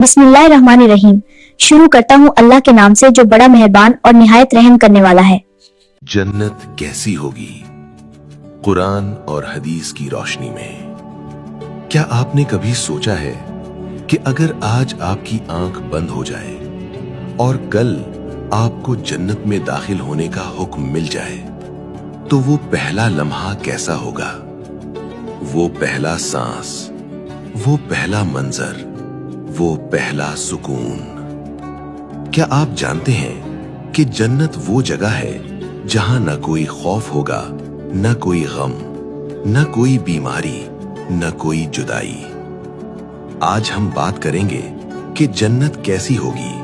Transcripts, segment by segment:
बिस्मिल्लाहिर्रहमानिर्रहीम। शुरू करता हूँ अल्लाह के नाम से जो बड़ा मेहरबान और निहायत रहम करने वाला है। जन्नत कैसी होगी? कुरान और हदीस की रोशनी में। क्या आपने कभी सोचा है कि अगर आज आपकी आंख बंद हो जाए और कल आपको जन्नत में दाखिल होने का हुक्म मिल जाए तो वो पहला लम्हा कैसा होगा? वो पहला सांस, वो पहला मंजर, वो पहला सुकून। क्या आप जानते हैं कि जन्नत वो जगह है जहां न कोई खौफ होगा, न कोई गम, न कोई बीमारी, न कोई जुदाई। आज हम बात करेंगे कि जन्नत कैसी होगी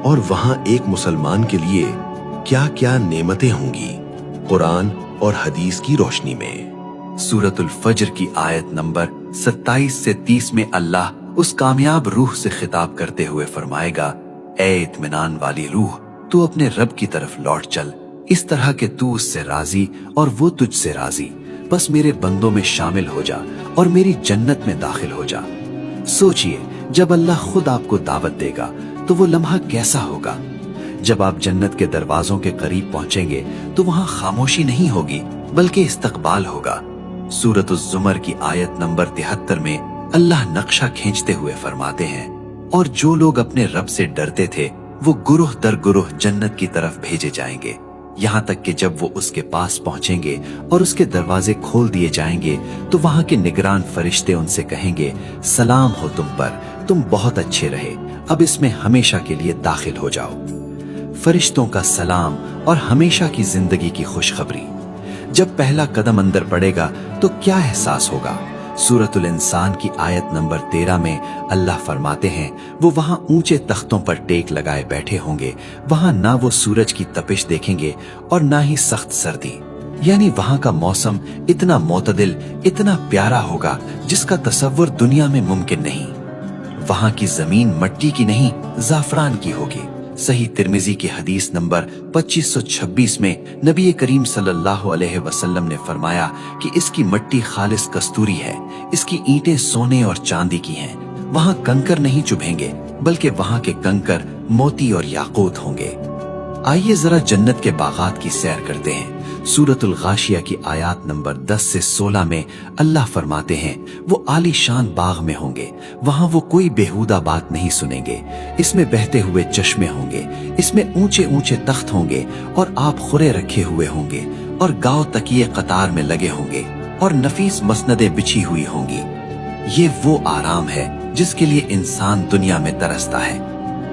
और वहां एक मुसलमान के लिए क्या क्या नेमतें होंगी कुरान और हदीस की रोशनी में। सूरतुल फज्र की आयत नंबर 27 से 30 में अल्लाह उस कामयाब रूह से खिताब करते हुए फरमाएगा, ए इत्मीनान वाली रूह, तू अपने रब की तरफ लौट चल, इस तरह के तू उससे राजी और वो तुझसे राजी। बस मेरे बंदों में शामिल हो जा और मेरी जन्नत में दाखिल हो जा। सोचिए, जब अल्लाह खुद आपको दावत देगा तो वो लम्हा कैसा होगा। जब आप जन्नत के दरवाजों के करीब पहुंचेंगे तो वहां खामोशी नहीं होगी बल्कि इस्तकबाल होगा। सूरतुज़ ज़ुमर की आयत नंबर 73 में अल्लाह नक्शा खींचते हुए फरमाते हैं, और जो लोग अपने रब से डरते थे वो गुरुह दर गुरुह जन्नत की तरफ भेजे जाएंगे, यहाँ तक कि जब वो उसके पास पहुंचेंगे और उसके दरवाजे खोल दिए जाएंगे तो वहां के निगरान फरिश्ते उनसे कहेंगे, सलाम हो तुम पर, तुम बहुत अच्छे रहे, अब इसमें हमेशा के लिए दाखिल हो जाओ। फरिश्तों का सलाम और हमेशा की जिंदगी की खुशखबरी। जब पहला कदम अंदर पड़ेगा तो क्या एहसास होगा। सूरतुल इंसान की आयत नंबर 13 में अल्लाह फरमाते हैं, वो वहां ऊंचे तख्तों पर टेक लगाए बैठे होंगे, वहां ना वो सूरज की तपिश देखेंगे और ना ही सख्त सर्दी। यानी वहां का मौसम इतना मोतदिल, इतना प्यारा होगा जिसका तसव्वुर दुनिया में मुमकिन नहीं। वहां की जमीन मट्टी की नहीं, जाफरान की होगी। सही तिर्मिजी की हदीस नंबर 2526 में नबी करीम सल्लल्लाहु अलैहि वसल्लम ने फरमाया कि इसकी मट्टी खालिस कस्तूरी है, इसकी ईंटें सोने और चांदी की हैं। वहां कंकर नहीं चुभेंगे बल्कि वहां के कंकर मोती और याकूत होंगे। आइए जरा जन्नत के बागात की सैर करते हैं। सूरतुल गाशिया की आयत नंबर 10 से 16 में अल्लाह फरमाते हैं, वो आलीशान बाग में होंगे, वहां वो कोई बेहुदा बात नहीं सुनेंगे। इसमें बहते हुए चश्मे होंगे, इसमें ऊंचे ऊंचे तख्त होंगे और आप खुरे रखे हुए होंगे और गांव तकिए कतार में लगे होंगे और नफीस मसनदें बिछी हुई होंगी। ये वो आराम है जिसके लिए इंसान दुनिया में तरसता है।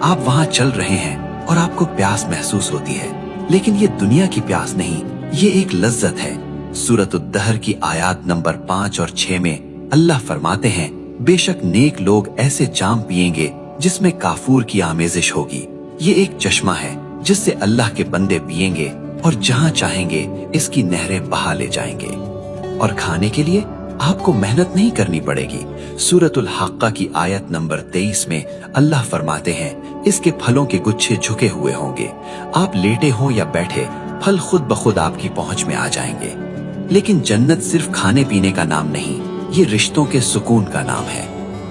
आप वहां चल रहे हैं और आपको प्यास महसूस होती है, लेकिन ये दुनिया की प्यास नहीं, ये एक लज्जत है। सूरतुद्दहर की आयत नंबर 5 और 6 में अल्लाह फरमाते हैं, बेशक नेक लोग ऐसे जाम पिएंगे जिसमें काफूर की आमेजिश होगी। ये एक चश्मा है जिससे अल्लाह के बंदे पिएंगे और जहां चाहेंगे इसकी नहरें बहा ले जाएंगे। और खाने के लिए आपको मेहनत नहीं करनी पड़ेगी। सूरतुल हक्का की आयत नंबर 23 में अल्लाह फरमाते हैं, इसके फलों के गुच्छे झुके हुए होंगे, आप लेटे हो या बैठे फल खुद ब खुद आपकी पहुंच में आ जाएंगे। लेकिन जन्नत सिर्फ खाने पीने का नाम नहीं, ये रिश्तों के सुकून का नाम है।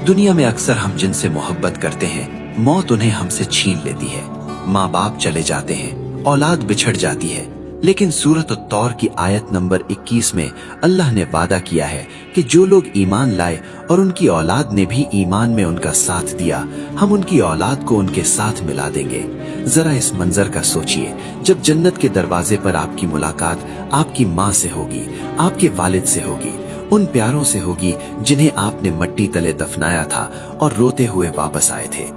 दुनिया में अक्सर हम जिनसे मोहब्बत करते हैं, मौत उन्हें हमसे छीन लेती है। माँ बाप चले जाते हैं, औलाद बिछड़ जाती है, लेकिन सूरत तौर की आयत नंबर 21 में अल्लाह ने वादा किया है कि जो लोग ईमान लाए और उनकी औलाद ने भी ईमान में उनका साथ दिया, हम उनकी औलाद को उनके साथ मिला देंगे। जरा इस मंजर का सोचिए, जब जन्नत के दरवाजे पर आपकी मुलाकात आपकी माँ से होगी, आपके वालिद से होगी, उन प्यारों से होगी जिन्हें आपने मट्टी तले दफनाया था और रोते हुए वापस आए थे।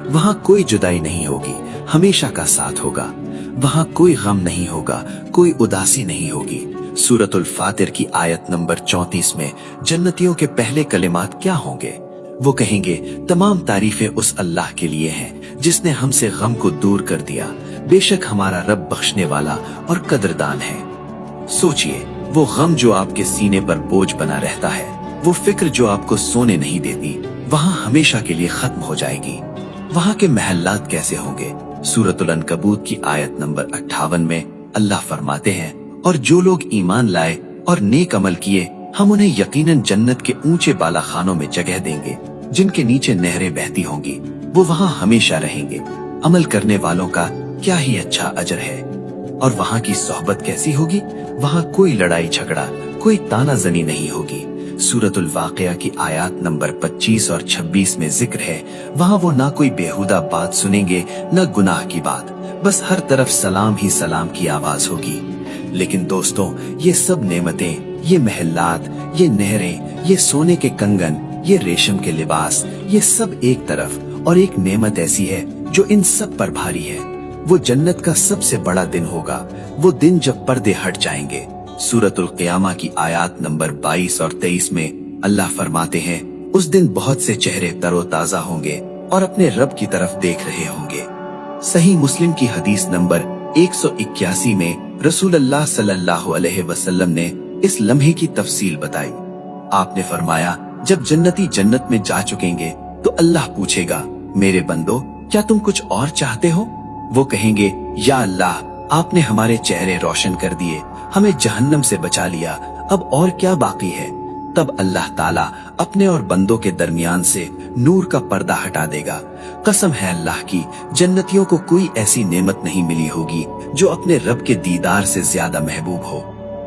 वहां कोई जुदाई नहीं होगी, हमेशा का साथ होगा। वहां कोई गम नहीं होगा, कोई उदासी नहीं होगी। सूरतुल फातिर की आयत नंबर 34 में जन्नतियों के पहले कलिमात क्या होंगे? वो कहेंगे, तमाम तारीफें उस अल्लाह के लिए हैं जिसने हमसे गम को दूर कर दिया। बेशक हमारा रब बख्शने वाला और कदरदान है। सोचिए, वो गम जो आपके सीने पर बोझ बना रहता है, वो फिक्र जो आपको सोने नहीं देती, वहां हमेशा के लिए खत्म हो जाएगी। वहां के महल्लात कैसे होंगे? सूरतुल अनकबूत की आयत नंबर 58 में अल्लाह फरमाते हैं, और जो लोग ईमान लाए और नेक अमल किए, हम उन्हें यकीनन जन्नत के ऊंचे बाला खानों में जगह देंगे जिनके नीचे नहरें बहती होंगी। वो वहाँ हमेशा रहेंगे। अमल करने वालों का क्या ही अच्छा अजर है। और वहाँ की सोहबत कैसी होगी? वहाँ कोई लड़ाई झगड़ा, कोई तानाजनी नहीं होगी। सूरतुल वाक़िया की आयत नंबर 25 और 26 में जिक्र है, वहाँ वो ना कोई बेहुदा बात सुनेंगे न गुनाह की बात, बस हर तरफ सलाम ही सलाम की आवाज होगी। लेकिन दोस्तों, ये सब नेमतें, ये महलात, ये नहरें, ये सोने के कंगन, ये रेशम के लिबास, ये सब एक तरफ, और एक नेमत ऐसी है जो इन सब पर भारी है। वो जन्नत का सबसे बड़ा दिन होगा, वो दिन जब पर्दे हट जाएंगे। सूरतुल क़ियामा की आयत नंबर 22 और 23 में अल्लाह फरमाते हैं, उस दिन बहुत से चेहरे तरोताजा होंगे और अपने रब की तरफ देख रहे होंगे। सही मुस्लिम की हदीस नंबर 181 में रसूलुल्लाह सल्लल्लाहु अलैहि वसल्लम ने इस लम्हे की तफसील बताई। आपने फरमाया, जब जन्नती जन्नत में जा चुकेंगे तो अल्लाह पूछेगा, मेरे बंदो, क्या तुम कुछ और चाहते हो? वो कहेंगे, या अल्लाह, आपने हमारे चेहरे रोशन कर दिए, हमें जहन्नम से बचा लिया, अब और क्या बाकी है? तब अल्लाह ताला अपने और बंदों के दरमियान से नूर का पर्दा हटा देगा। कसम है अल्लाह की, जन्नतियों को कोई ऐसी नेमत नहीं मिली होगी जो अपने रब के दीदार से ज्यादा महबूब हो।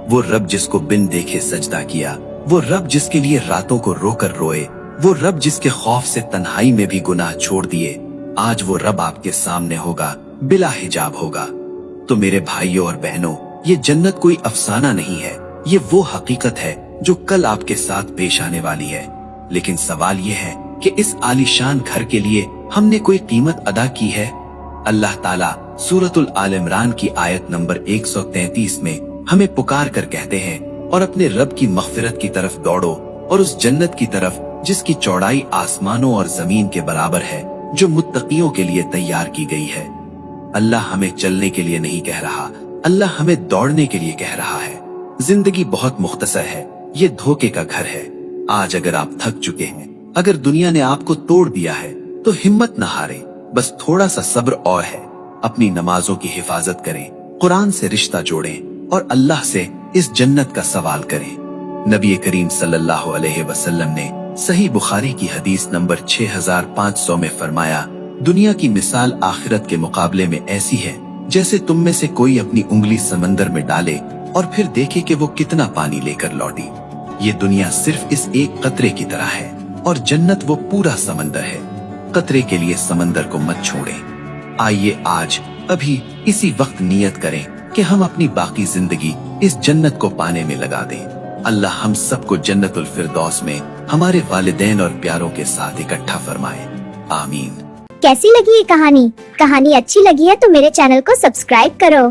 वो रब जिसको बिन देखे सजदा किया, वो रब जिसके लिए रातों को रोकर रोए, वो रब जिसके खौफ से तन्हाई में भी गुनाह छोड़ दिए, आज वो रब आपके सामने होगा, बिला हिजाब होगा। तो मेरे भाइयों और बहनों, ये जन्नत कोई अफसाना नहीं है, ये वो हकीकत है जो कल आपके साथ पेश आने वाली है। लेकिन सवाल ये है कि इस आलीशान घर के लिए हमने कोई कीमत अदा की है? अल्लाह ताला सूरतुल आल इमरान की आयत नंबर 133 में हमें पुकार कर कहते हैं, और अपने रब की मग़फ़िरत की तरफ दौड़ो, और उस जन्नत की तरफ जिसकी चौड़ाई आसमानों और जमीन के बराबर है, जो मुत्तकियों के लिए तैयार की गई है। अल्लाह हमें चलने के लिए नहीं कह रहा, अल्लाह हमें दौड़ने के लिए कह रहा है। जिंदगी बहुत मुख्तसर है, ये धोखे का घर है। आज अगर आप थक चुके हैं, अगर दुनिया ने आपको तोड़ दिया है, तो हिम्मत न हारें, बस थोड़ा सा सब्र और है। अपनी नमाजों की हिफाजत करें, कुरान से रिश्ता जोड़ें और अल्लाह से इस जन्नत का सवाल करें। नबी करीम सल्लल्लाहु अलैहि वसल्लम ने सही बुखारी की हदीस नंबर 6500 में फरमाया, दुनिया की मिसाल आखिरत के मुकाबले में ऐसी है जैसे तुम में से कोई अपनी उंगली समंदर में डाले और फिर देखे कि वो कितना पानी लेकर लौटी। ये दुनिया सिर्फ इस एक कतरे की तरह है और जन्नत वो पूरा समंदर है। कतरे के लिए समंदर को मत छोड़ें। आइए आज अभी इसी वक्त नियत करें कि हम अपनी बाकी जिंदगी इस जन्नत को पाने में लगा दें। अल्लाह हम सबको जन्नतुल फिरदौस में हमारे वालिदैन और प्यारों के साथ इकट्ठा फरमाए। आमीन। कैसी लगी ये कहानी? कहानी अच्छी लगी है तो मेरे चैनल को सब्सक्राइब करो।